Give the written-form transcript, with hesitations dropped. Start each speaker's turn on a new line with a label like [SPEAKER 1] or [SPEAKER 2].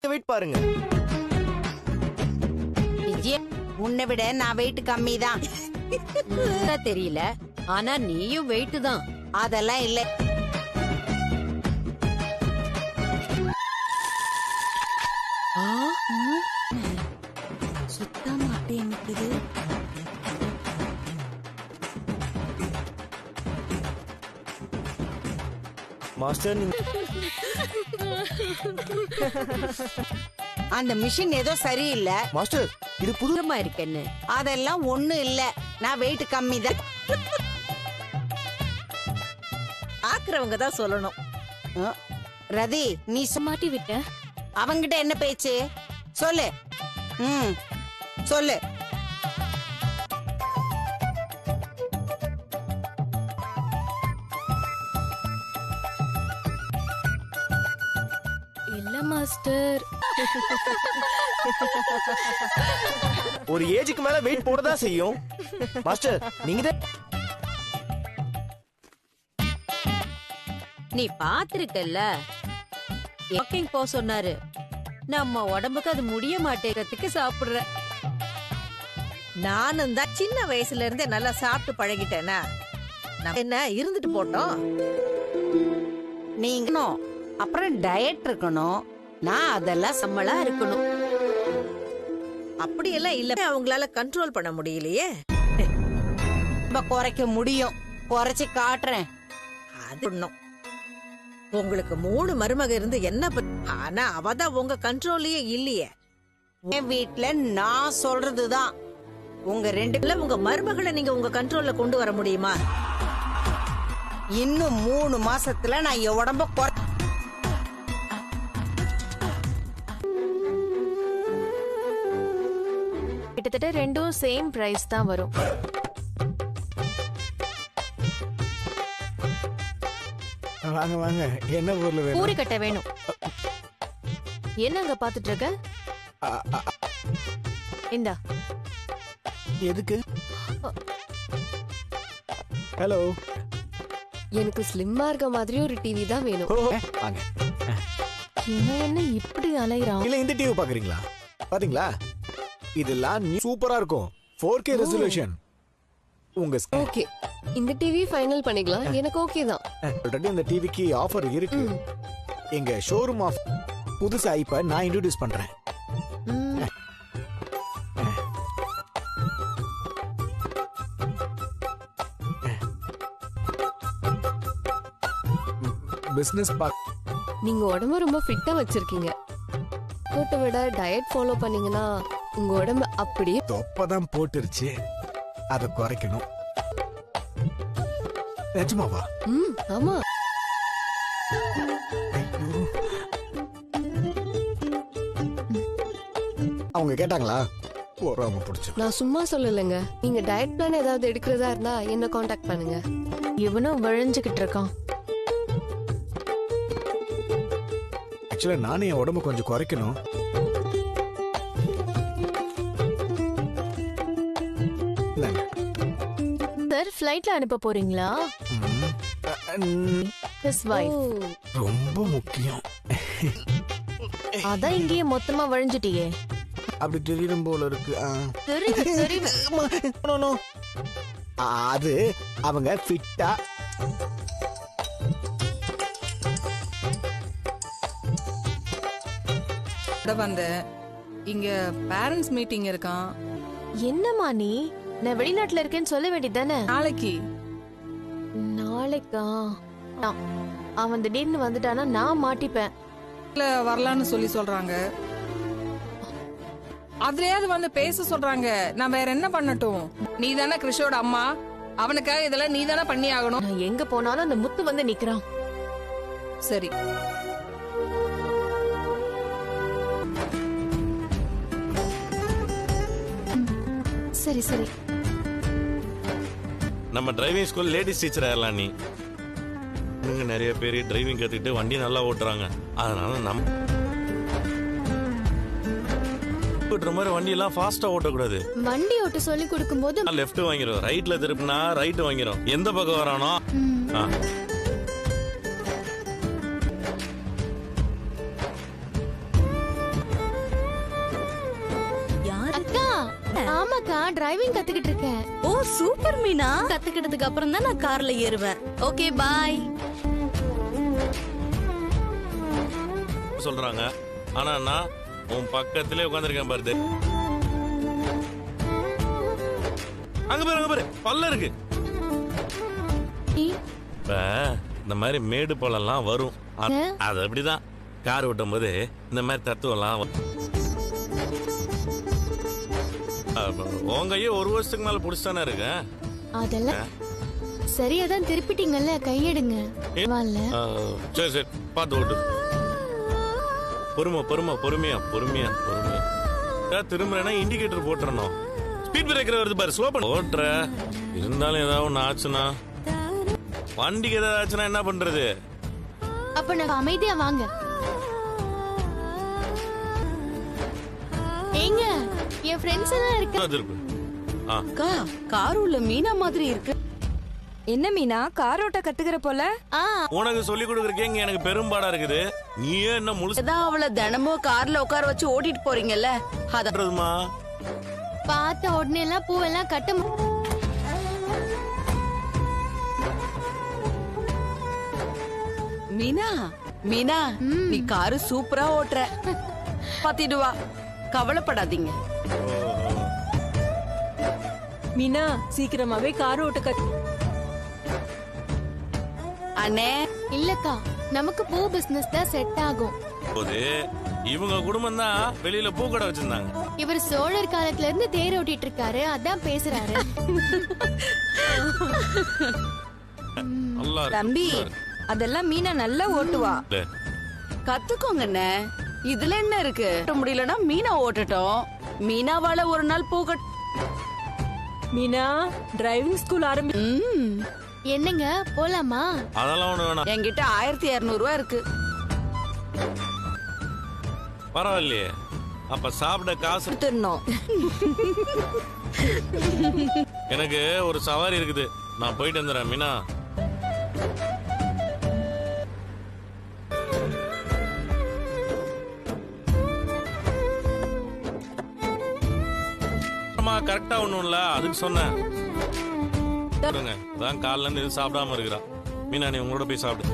[SPEAKER 1] அடுத்த வெயிட் பாருங்க.
[SPEAKER 2] விஜய், உன்னை விட நான் வெயிட் கம்மி தான்.
[SPEAKER 3] தெரியல, ஆனா நீயும் வெயிட் தான்.
[SPEAKER 2] அதெல்லாம் இல்ல. சுத்தமா அப்படியே நிக்குது.
[SPEAKER 1] மாஸ்டர்
[SPEAKER 2] அந்த மிஷின் ஏதோ சரியில்லை.
[SPEAKER 1] மாஸ்டர் இது புது
[SPEAKER 3] தூரமா இருக்கேன்னு.
[SPEAKER 2] அதெல்லாம் ஒண்ணும் இல்ல, நான் வெயிட் கம்மி தான்.
[SPEAKER 4] ஆக்குறவங்க தான் சொல்லணும்.
[SPEAKER 2] ரதி, நீ
[SPEAKER 3] மாட்டி விட்ட.
[SPEAKER 2] அவங்கிட்ட என்ன பேச்சு? சொல்லு. சொல்லு.
[SPEAKER 3] இல்ல மாஸ்டர்,
[SPEAKER 1] ஒரு ஏஜுக்கு மேல வெயிட் போடதான் செய்யும். மாஸ்டர் நீங்க தான்
[SPEAKER 3] நீ பாத்திருக்கல்ல, வாக்கிங் போ சொன்னாரு. நம்ம உடம்புக்கு அது முடிய மாட்டேங்கிறதுக்கு சாப்பிடுற.
[SPEAKER 4] நானும் தான் சின்ன வயசுல இருந்தே நல்லா சாப்பிட்டு பழகிட்டேனா. என்ன இருந்துட்டு போட்டோம்.
[SPEAKER 2] நீங்க அப்புறம் டயட் இருக்கணும். நான் அதெல்லாம்
[SPEAKER 3] நம்மளா இருக்கணும்.
[SPEAKER 4] அப்படியெல்லாம் இல்ல, அவங்களால கண்ட்ரோல் பண்ண முடியலையே.
[SPEAKER 2] ரொம்ப குறைக்க முடியும். குறைச்சு காட்டுறேன்.
[SPEAKER 4] அது ஒண்ணும். உங்களுக்கு 3 மருமக இருந்து என்ன ஆனா அவதான் உங்க கண்ட்ரோல்லயே இல்லையே.
[SPEAKER 2] என் வீட்டுல நான் சொல்றதுதான். உங்க 2
[SPEAKER 4] உங்க மருமகளை நீங்க உங்க கண்ட்ரோல்ல கொண்டு வர முடியுமா?
[SPEAKER 2] இன்னும் 3 மாசத்துல நான் என் உடம்ப
[SPEAKER 5] கிட்டத்தட்ட ரெண்டும் சேம் பிரைஸ் தான் வரும்.
[SPEAKER 6] வாங்க வாங்க, என்ன பொருள் வேணும்?
[SPEAKER 5] பூரி கட்ட வேணும். என்னங்க பாத்துட்டு இருக்க? இந்தா.
[SPEAKER 6] எதுக்கு? ஹலோ,
[SPEAKER 5] எனக்கு ஸ்லிம்மா இருக்க மாதிரி ஒரு டிவி தான் வேணும்.
[SPEAKER 6] வாங்க.
[SPEAKER 5] இவன் என்ன இப்படி அலைறான்?
[SPEAKER 6] இல்ல இந்த டிவி பாக்குறீங்களா? பாத்தீங்களா? இதெல்லாம் சூப்பரா இருக்கும். 4K resolution. உங்க
[SPEAKER 5] ஓகே, இந்த டிவி ஃபைனல் பண்ணிக்கலாம். எனக்கு ஓகே தான்.
[SPEAKER 6] ஆல்ரெடி இந்த டிவிக்கு ஆஃபர் இருக்கு. எங்க ஷோரூம் ஆஃப் புதுசா இப்ப நான் இன்ட்ரோடியூஸ் பண்றேன். பிசினஸ்
[SPEAKER 5] நீங்க உடம்ப ரொம்ப ஃபிட்டா வச்சிருக்கீங்க. போட்டோ விட டயட் ஃபாலோ பண்ணீங்கன்னா உங்க உடம்பு அப்படியே
[SPEAKER 6] தொப்பதான் போட்டுருச்சு. அதை குறைக்கணும். நிஜமாவா?
[SPEAKER 5] ஆமா.
[SPEAKER 6] அவங்க கேட்டாங்களா? போறாம பிடிச்சு.
[SPEAKER 5] நான் சும்மா சொல்லலைங்க. நீங்க டயட் பிளான் ஏதாவது எடுக்கிறதா இருந்தா என்ன காண்டாக்ட் பண்ணுங்க. இவனும் விழுந்துகிட்டு இருக்கான்.
[SPEAKER 6] ஆக்சுவலா நானே என் உடம்பு கொஞ்சம் குறைக்கணும்.
[SPEAKER 5] சார், ஃளைட்ல அனுப்ப போறீங்களா? His wife.
[SPEAKER 6] ரொம்ப முக்கியம்.
[SPEAKER 5] அதான் இங்கேயே மொத்தமா வழிஞ்சிட்டியே.
[SPEAKER 6] அப்படி தெரியும் போல இருக்கு.
[SPEAKER 5] தெரியும்.
[SPEAKER 6] அது அவங்க ஃபிட்டா.
[SPEAKER 7] வந்தேன். இங்க பேரண்ட்ஸ் மீட்டிங் இருக்கான்.
[SPEAKER 5] என்னம்மா நீ? நான் வெளிநாட்டுல இருக்கேன்னு சொல்ல வேண்டியதானே?
[SPEAKER 7] நாளைக்கு.
[SPEAKER 5] நாளைக்கா? அவன் திடீர்னு வந்துட்டானா நான் மாட்டிப்பேன்.
[SPEAKER 7] இல்ல வரலான்னு சொல்லி சொல்றாங்க. அதுலயாவது வந்து பேச சொல்றாங்க. நான் வேற என்ன பண்ணட்டும்? நீ தானே கிருஷோட அம்மா. அவனுக்காக இதெல்லாம் நீ தானே பண்ணி ஆகணும்.
[SPEAKER 5] நான் எங்க போனாலும் அந்த முத்து வந்து நிக்கிறான்.
[SPEAKER 7] சரி,
[SPEAKER 5] சரி சரி.
[SPEAKER 8] நம்ம டிரைவிங் ஸ்கூல் லேடிஸ் டீச்சர் ஆயிரலாம். நீ இங்க நிறைய பேர் டிரைவிங் கத்துக்கிட்டு வண்டி நல்லா ஓட்டுறாங்க. அதனால நம்ம ஓட்டுற மாதிரி வண்டி எல்லாம் ஃபாஸ்டா ஓட்டக்கூடாது.
[SPEAKER 5] வண்டி ஓட்ட சொல்லி கொடுக்கும் போது
[SPEAKER 8] லெஃப்ட் வாங்கிரும், ரைட்ல திருப்பினா ரைட் வாங்கிரும். எந்த பக்கம் வரானோ
[SPEAKER 9] சும்மாக்கா டிரைவிங் கத்துக்கிட்டு இருக்கேன்.
[SPEAKER 10] ஓ சூப்பர் மீனா. கத்துக்கிட்டதுக்கு அப்புறம் தான் நான் கார்ல ஏறுவேன். Okay bye.
[SPEAKER 8] சொல்றாங்க ஆனா நான் உன் பக்கத்திலே உட்கார்ந்திருக்கேன் பாரு. அங்க பாரு பல்ல இருக்கு. இப்ப இந்த மாதிரி மேடு பள்ளம்லாம் வரும். அது அப்படிதான் கார் ஓட்டும் போது இந்த மாதிரி தத்துவம்லாம் உங்க ஐயோ 1 வருஷத்துக்கு மேல புடிச்சுதானே இருக்கு.
[SPEAKER 9] அதெல்லாம் சரியாதான் திருப்பிட்டீங்கல்ல, கையெடுங்க.
[SPEAKER 8] சரி சரி பார்த்து ஓட்டு. பொறுமையா திரும்புறேன்னா இண்டிகேட்டர் போட்டுறணும். ஸ்பீட் பிரேக்கர் வருது பாரு, ஸ்லோ பண்ண ஓட்டுற. இருந்தாலும் ஏதாவது ஒன்று ஆச்சுன்னா, வண்டிக்கு ஏதாவது ஆச்சுன்னா என்ன பண்றது?
[SPEAKER 9] அப்ப நான் அமைதியா வாங்க. ஏங்க என் ஃப்ரெண்ட்ஸ் எல்லாம் இருக்காங்க.
[SPEAKER 10] அக்கா கார் உள்ள மீனா மாதிரி இருக்கு.
[SPEAKER 11] என்ன மீனா கார் ஓட்ட கத்துக்கிற போல?
[SPEAKER 8] உனக்கு சொல்லி கொடுக்கறக்கே எனக்கு பெரும்பாடா இருக்குது. நீயே என்ன முழுசதான்
[SPEAKER 10] அவளை தினமும் கார்ல உட்கார வச்சு ஓட்டிட்டு போறீங்கல்ல,
[SPEAKER 8] அதமா
[SPEAKER 9] பார்த்த உடனே எல்லாம் பூவெல்லாம் கட்ட
[SPEAKER 10] மீனா நீ காரு சூப்பரா ஓட்டுற. பாத்திடுவா, கவலைப்படாதீங்க.
[SPEAKER 11] மீனா சீக்கிரமாவே கார் ஓட்ட
[SPEAKER 10] அண்ணே
[SPEAKER 9] இல்லக்கா, நமக்கு பூ பிசினஸ் தான் செட் ஆகும்.
[SPEAKER 8] இவங்க குடும்பம் தான் வெளியில பூக்கடை வச்சிருந்தாங்க.
[SPEAKER 9] இவர் சோழர் காலத்துல இருந்து தேர் ஓட்டிட்டு இருக்காரு, அதான் பேசுறாரு.
[SPEAKER 11] தம்பி அதெல்லாம் மீனா நல்லா ஓட்டுவா.
[SPEAKER 10] கத்துக்கோங்க. இதுல என்ன இருக்கு? முடியலன்னா மீனா ஓட்டட்டும். மீனாவால ஒரு நாள் பூக்கட்.
[SPEAKER 11] மீனா டிரைவிங் ஸ்கூல் ஆரம்பி.
[SPEAKER 9] என்னங்க போலாமா?
[SPEAKER 8] அதெல்லாம் ஒண்ணு வேணாம்.
[SPEAKER 10] என்கிட்ட 1200 ரூபாய் இருக்கு.
[SPEAKER 8] பரவாயில்லையே, அப்ப சாப்பிட காசு
[SPEAKER 11] தரணும்.
[SPEAKER 8] எனக்கு ஒரு சவாரி இருக்குது, நான் போயிட்டு வந்துடுறேன். மீனா கரெக்டா ஒண்ணும் இல்ல, அதுக்கு சொன்னேன். காலைல இருந்து எதுவும் சாப்பிடாம இருக்கிறா. மீனா நீ உங்களோட போய் சாப்பிடு.